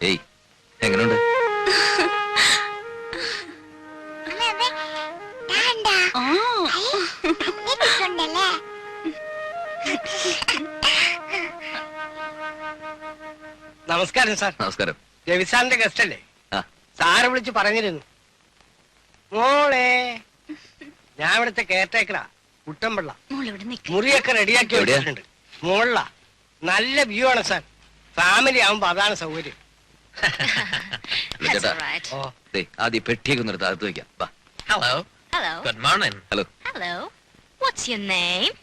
ഏയ് എങ്ങനെയുണ്ട്? നമസ്കാരം സാർ. നമസ്കാരം. രവി സാറിന്റെ ഗസ്റ്റ് അല്ലേ? സാറ് വിളിച്ച് പറഞ്ഞിരുന്നു. മോളെ, ഞാൻ ഇവിടുത്തെ കെയർടേക്കറാ, കുട്ടമ്പിള്ള. മുറിയൊക്കെ റെഡിയാക്കി വെച്ചിട്ടുണ്ട്. മോളില നല്ല വ്യൂ ആണ് സാർ. ഫാമിലി ആവുമ്പോ അതാണ് സൗകര്യം. ആദ്യം പെട്ടിയൊക്കെ നിർത്താം, അകത്ത് വെക്കാം. Hello. Hello. Good morning. Hello. Hello. What's your name?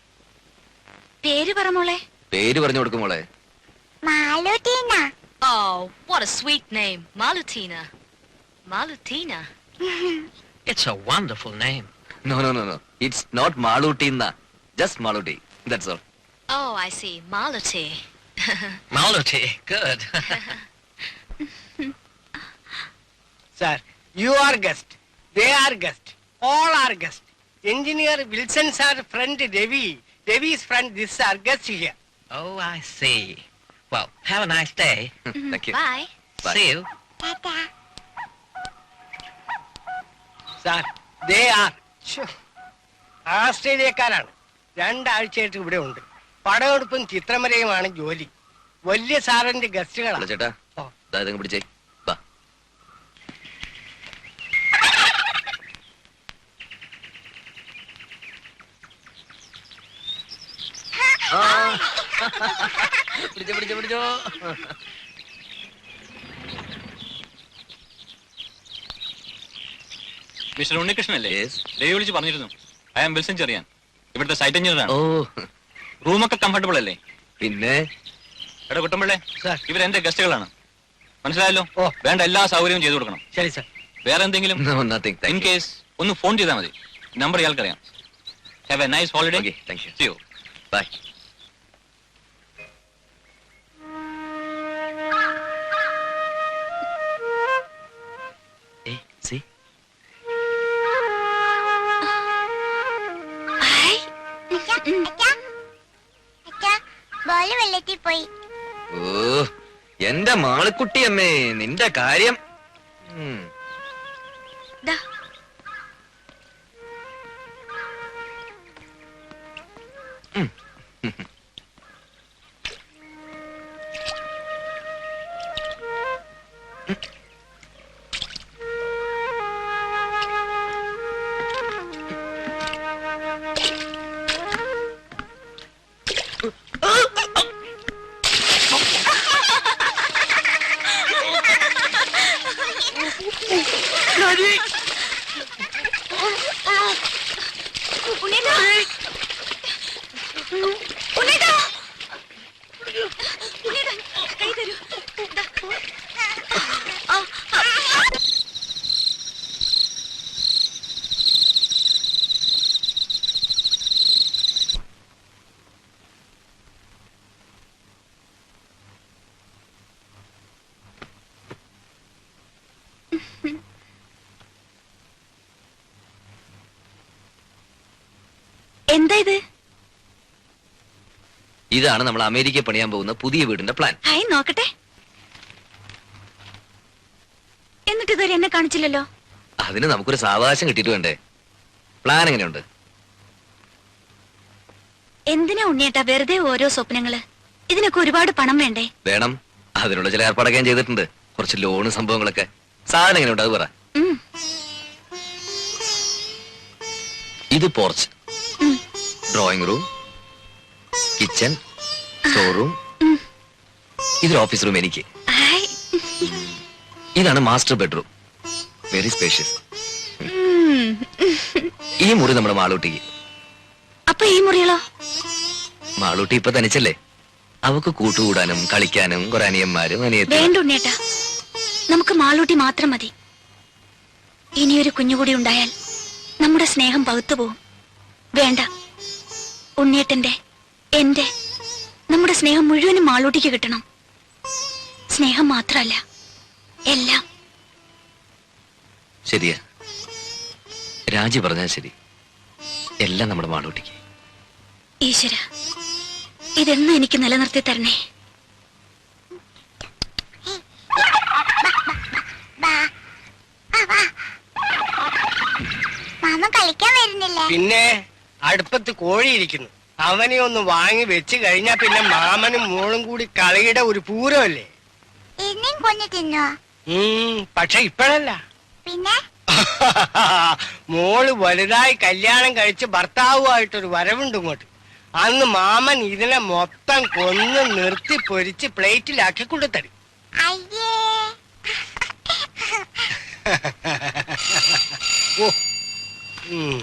പേര് പറ മോളെ. പേര് പറഞ്ഞു കൊടുക്കും മോളെ. മാലുട്ടീന. Oh, what a sweet name. Malutina. Malutina. It's a wonderful name. No. It's not Malutina. Just Maluti. That's all. Oh, I see. Maluti. Maluti. Good. Sir, you are guest. They are guest. All are guest. Engineer Wilson's our friend Devi. Devi's friend, this are guest here. Oh, I see. Well, have a nice day. Thank you. Bye. See you. Tata. Sir, they are. ആസ്ട്രേലിയക്കാരാണ്. 2 ആഴ്ചയായിട്ട് ഇവിടെ ഉണ്ട്. പടമെടുപ്പും ചിത്രമരയുമാണ് ജോലി. വലിയ സാറിന്റെ ഗസ്റ്റുകളാണ്. ചേട്ടാ പിടിച്ചേ. പിടിച്ചോ. Mister ഉണ്ണികൃഷ്ണനല്ലേ? Ravi വിളിച്ച് പറഞ്ഞിരുന്നു. ഐ ആം വിൽസൺ ചെറിയാൻ, ഇവിടുത്തെ സൈറ്റ് എഞ്ചിനീയർ ആണ്. റൂമൊക്കെ കംഫർട്ടബിൾ അല്ലേ? പിന്നെ എടാ കുട്ടമ്പിള്ളേ, ഇവരെന്റെ ഗസ്റ്റുകളാണ്, മനസ്സിലായല്ലോ. വേണ്ട എല്ലാ സൗകര്യവും ചെയ്തു കൊടുക്കണം. ശരി സാർ. വേറെ എന്തെങ്കിലും ഇൻ കേസ് ഒന്ന് ഫോൺ ചെയ്താൽ മതി. നമ്പർ ഇയാൾക്കറിയാം. Have a nice holiday. Thank you. See you. Bye. See? പോയി. ഓ, എന്റെ മാളിക്കുട്ടിയമ്മേ, നിന്റെ കാര്യം. എന്താ ഇത്? ഇതാണ് നമ്മൾ അമേരിക്കയിൽ പണിയാൻ പോകുന്ന പുതിയ വീടിന്റെ പ്ലാൻ. ഹായ്, നോക്കട്ടെ. എന്നിട്ട് ഇതുവരെ എന്നെ കാണിച്ചില്ലല്ലോ. അതിന് നമുക്കൊരു സാവകാശം കിട്ടിയിട്ട് വേണ്ടേ? പ്ലാൻ എങ്ങനെയുണ്ട്? എന്തിനാ ഉണ്ണിയേട്ടാ വെറുതെ ഓരോ സ്വപ്നങ്ങള്? ഇതിനൊക്കെ ഒരുപാട് പണം വേണ്ടേ? വേണം. അതിനുള്ള ചില ഏർപ്പാടൊക്കെ ഞാൻ ചെയ്തിട്ടുണ്ട്. കുറച്ച് ലോണ് സംഭവങ്ങളൊക്കെ. സാധനം എങ്ങനെയുണ്ട് അത് പറ. ഇത് porch, drawing room, kitchen, store room, ഇതൊരു ഓഫീസ് റൂം എനിക്ക്. ഇതാണ് മാസ്റ്റർ ബെഡ്റൂം, വെരി സ്പേഷ്യസ്. ഈ മുറി നമ്മുടെ മാളൂട്ടിക്ക്. അപ്പൊ ഈ മുറികളോ? മാളൂട്ടി ഇപ്പൊ തനിച്ചല്ലേ, അവക്ക് കൂട്ടുകൂടാനും കളിക്കാനും കുറെ അനിയന്മാരും വേണ്ട ഉണ്ണേട്ടാ, നമുക്ക് മാളൂട്ടി മാത്രം മതി. ഇനിയൊരു കുഞ്ഞുകൂടി ഉണ്ടായാൽ നമ്മുടെ സ്നേഹം പകുത്തുപോകും. വേണ്ട, ഉണ്ണേട്ടന്റെ, എന്റെ, നമ്മുടെ സ്നേഹം മുഴുവനും മാളൂട്ടിക്ക് കിട്ടണം. സ്നേഹം മാത്രമല്ല, എല്ലാം. ശരിയാ, രാജി പറഞ്ഞാൽ ശരി. എല്ലാം നമ്മുടെ മാളൂട്ടിക്ക്. ഈശ്വര, ഇതെന്നും എനിക്ക് നിലനിർത്തി തരണേ. മാമ കളിക്കാൻ വരുന്നില്ലേ? പിന്നെ അടുപ്പത്ത് കോഴിയിരിക്കുന്നു. അവനെ ഒന്ന് വാങ്ങി വെച്ച് കഴിഞ്ഞാ പിന്നെ മാമനും മോളും കൂടി കളിയുടെ ഒരു പൂരമല്ലേ. ഇനിയും കൊഞ്ഞു തിന്നോ? പക്ഷെ ഇപ്പോഴല്ല. പിന്നെ മോള് വലുതായി കല്യാണം കഴിച്ച് ഭർത്താവുമായിട്ടൊരു വരവുണ്ട് ഇങ്ങോട്ട്. അന്ന് മാമൻ ഇതിനെ മൊത്തം കൊന്ന് നിർത്തി പൊരിച്ച് പ്ലേറ്റിലാക്കി കൊണ്ടുതരും. അയ്യേ. ഓ ഉം.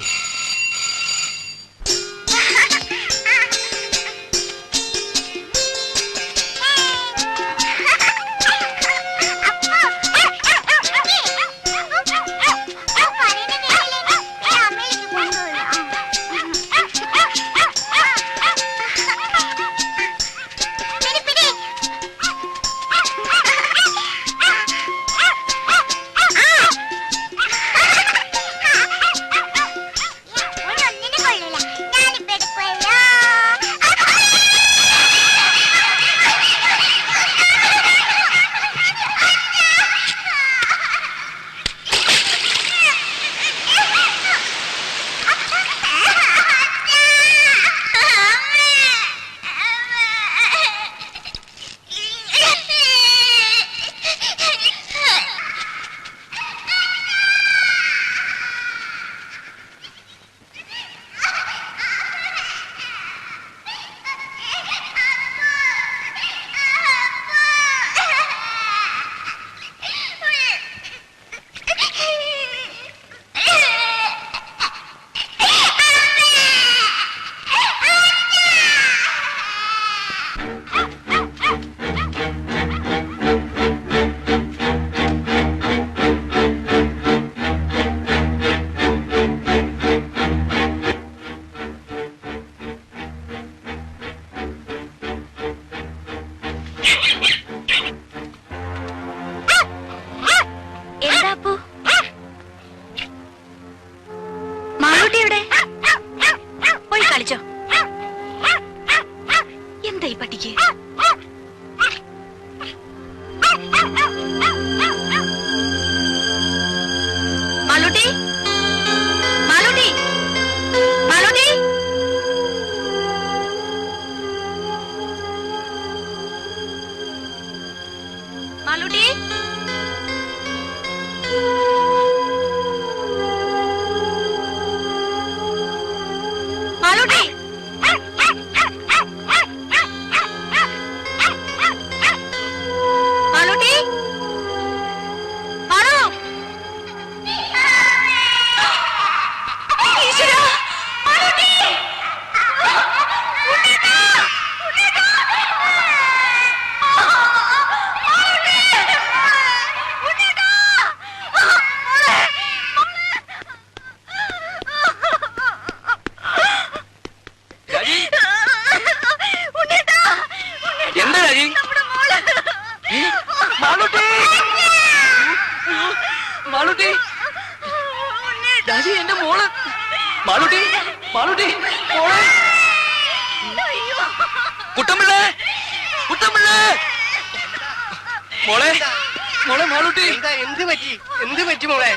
എന്ത് പറ്റി മോളെ?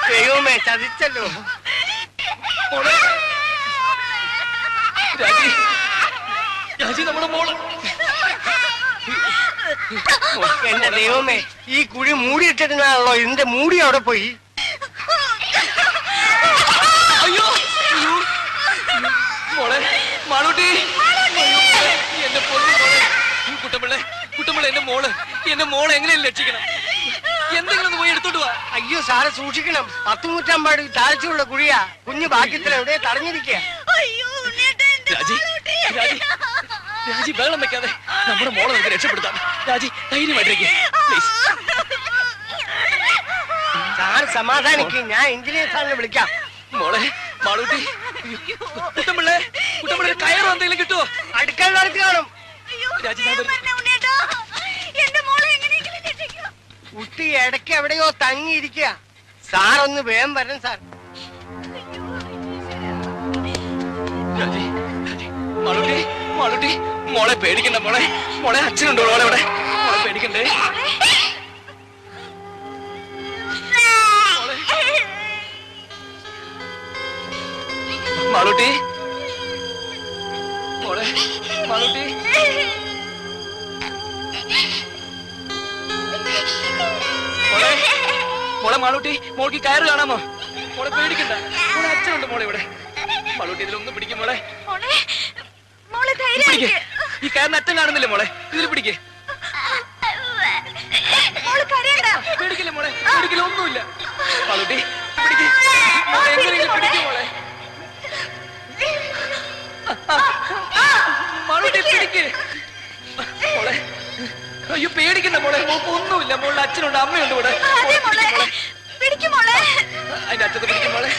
ദൈവമേ, ചതിച്ചല്ലോ. എന്റെ ദൈവമേ, ഈ കുഴി മൂടിയിട്ടിരുന്നാണല്ലോ. ഇതിന്റെ മൂടി അവിടെ പോയി. അയ്യോ മോളെ, മാളൂട്ടി, എന്റെ പൊന്നു മോളെ, കുട്ടമ്പിള്ളേ, കുട്ടമ്പിള്ള, എന്റെ മോളെ എങ്ങനെയും രക്ഷിക്കണം. എന്തെങ്കിലും പോയി എടുത്തോട്ട് വാ. അയ്യോ സാറ് സൂക്ഷിക്കണം. 10 നൂറ്റാമ്പാട് താഴ്ചയുള്ള കുഴിയാ. കുഞ്ഞു ഭാഗ്യത്തിൽ എവിടെ തടഞ്ഞിരിക്കുക. രാജി, ബഹളം വെക്കാതെ നമ്മുടെ മോളെ നമുക്ക് രക്ഷപ്പെടുത്താം. രാജി, ധൈര്യമായിട്ടിരിക്കുക. സാർ സമാധാനിക്ക്. ഞാൻ എഞ്ചിനീയർ സാറിനെ വിളിക്കാം. മോളെ, മാളൂട്ടി, കുട്ടമ്പിള്ളേ, കുട്ടമ്പിള്ളേ, കയറോ എന്തെങ്കിലും കിട്ടുമോ? അടുക്കള നടത്തി കാണും. കുട്ടി ഇടയ്ക്ക് എവിടെയോ തങ്ങിയിരിക്കുക. സാറൊന്ന് വേഗം വരണം സാർ. രാജി, രാജി, മാളൂട്ടി, മാളൂട്ടി, മോളെ പേടിക്കണ്ട മോളെ. മോളെ അച്ഛനുണ്ടോ മോളെ ഇവിടെ? മോളെ പേടിക്കണ്ടേ? മാളൂട്ടി, മോളെ, മാളൂട്ടി. മോളെ, മോളെ മാളൂട്ടി, മോൾക്ക് കയറ് കാണാമോ? മോളെ പേടിക്കണ്ട, മോളെ അച്ഛനുണ്ട് മോളെ ഇവിടെ. മാളൂട്ടി ഇതിലൊന്നും പിടിക്കും മോളെ. പിടിക്ക്. ഈ കയറിന് അറ്റം കാണുന്നില്ലേ മോളെ? ഇതിൽ പിടിക്കേ. പേടിക്കില്ല മോളെ, പേടിക്കില്ല, ഒന്നുമില്ല. മാളൂട്ടി പിടിക്ക്, മോളെ എങ്ങനെയെങ്കിലും പിടിക്കും മോളെ. മാളൂട്ടി പിടിക്ക് മോളെ. അയ്യോ പേടിക്കണ്ട മോളെ, മോൾക്ക് ഒന്നുമില്ല. മോളുടെ അച്ഛനുണ്ട്, അമ്മയുണ്ട് ഇവിടെ. അതിന്റെ അച്ഛത്ത് പിടിക്കും മോളെ.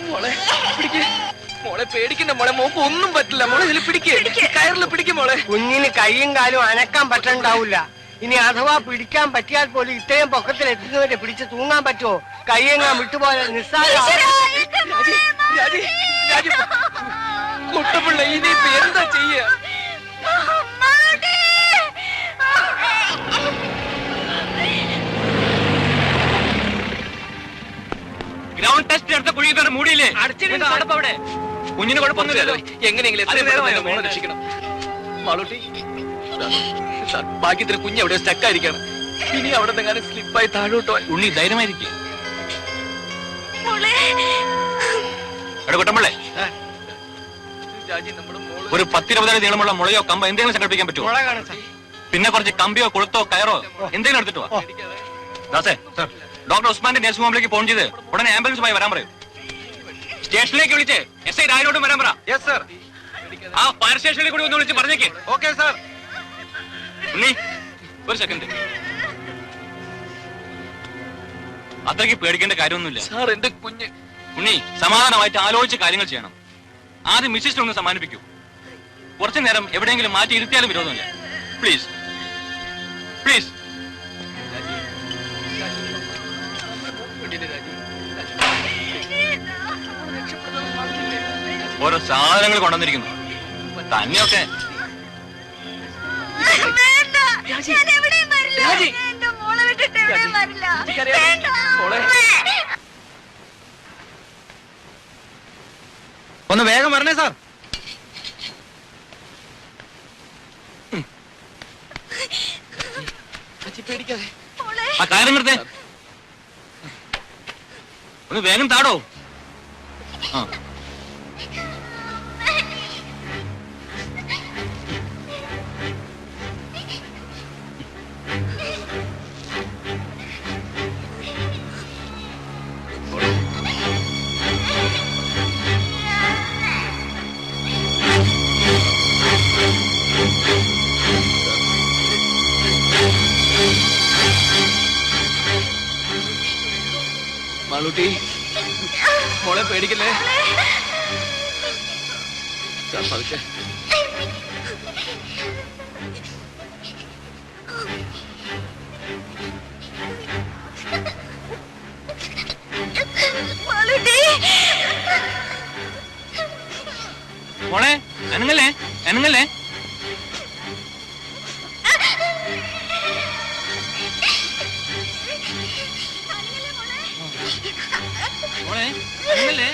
മോളെ പിടിക്ക്. മോളെ പേടിക്കണ്ട മോളെ, മോക്ക് ഒന്നും പറ്റില്ല മോളെ. ഇതിൽ പിടിക്ക്, കയറിൽ പിടിക്കും മോളെ. കുഞ്ഞിന് കൈയും കാലും അനക്കാൻ പറ്റണ്ടാവില്ല. ഇനി അഥവാ പിടിക്കാൻ പറ്റിയാൽ പോലും ഇത്രയും പൊക്കത്തിൽ എത്തുന്നവരെ പിടിച്ച് തൂങ്ങാൻ പറ്റുമോ? കൈയെങ്ങാൻ വിട്ടുപോലെ നിസ്സാര. രാജി, രാജി, രാജി, കുട്ടപ്പിള്ള ഇനിയിപ്പോ എന്താ ചെയ്യ? ഗ്രൗണ്ട് ടെസ്റ്റ് എടുത്ത കുഴി മൂടിയില്ലേ? അവിടെ കുഞ്ഞിന് കുഴപ്പമൊന്നുമില്ലല്ലോ. എങ്ങനെയെങ്കിലും എത്ര നേരമായാലും മോളെ രക്ഷിക്കണം. മാളൂട്ടി, സാർ, ഭാഗ്യത്തിന് കുഞ്ഞ് അവിടെ സ്റ്റക്കായിരിക്കണം. ഇനി അവിടെ നിന്നെങ്ങാനും സ്ലിപ്പായി താഴോട്ടോ. ഉണ്ണി ധൈര്യമായിരിക്കും. കുട്ടമ്പളെ, രാജി, നമ്മുടെ മോള് ഒരു 10-20 അടി നീളമുള്ള മുളയോ കമ്പോ എന്തെങ്കിലും സംഘടിപ്പിക്കാൻ പറ്റുമോ? മുളകാണ് സാർ. പിന്നെ കുറച്ച് കമ്പിയോ കൊളുത്തോ കയറോ എന്തെങ്കിലും എടുത്തിട്ടോ. ദാസേ, ഡോക്ടർ ഉസ്മാന്റെ നഴ്സിംഗ് ഹോമിലേക്ക് ഫോൺ ചെയ്ത് ഉടനെ ആംബുലൻസുമായി വരാൻ പറയും. സ്റ്റേഷനിലേക്ക് വിളിച്ച് SI രാജനോടും വരാൻ പറ. ആ ഫയർ സ്റ്റേഷനിലേക്ക് കൂടി ഒന്ന് വിളിച്ച് പറഞ്ഞേക്ക്. Okay sir. ഉണ്ണി, ഒരു സെക്കൻഡ്. അത്രയ്ക്ക് പേടിക്കേണ്ട കാര്യമൊന്നുമില്ല സാർ. എന്റെ കുഞ്ഞ്. ഉണ്ണി, സമാധാനമായിട്ട് ആലോചിച്ച് കാര്യങ്ങൾ ചെയ്യണം. ആദ്യം മിസ്സിനെ ഒന്ന് സമ്മാനിപ്പിക്കൂ. കുറച്ചു നേരം എവിടെയെങ്കിലും മാറ്റി ഇരുത്തിയാലും വിരോധമില്ല. Please, please. ഓരോ സാധനങ്ങൾ കൊണ്ടുവന്നിരിക്കുന്നു. തന്നെയൊക്കെ ഒന്ന് വേഗം വരണേ സാർ. പേടിക്കാതെ ആ കാര്യം നിർത്തേ. ഒന്ന് വേഗം താടോ. ആ, മാളൂട്ടി, മോളെ പേടിക്കല്ലേ. സാർ, പതുക്കെ. മോളെ അനങ്ങല്ലേ, അനങ്ങല്ലേ. മോളെ അനങ്ങല്ലേ.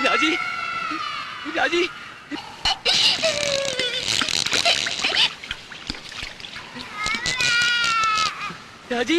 രാജി, രാജി, രാജി,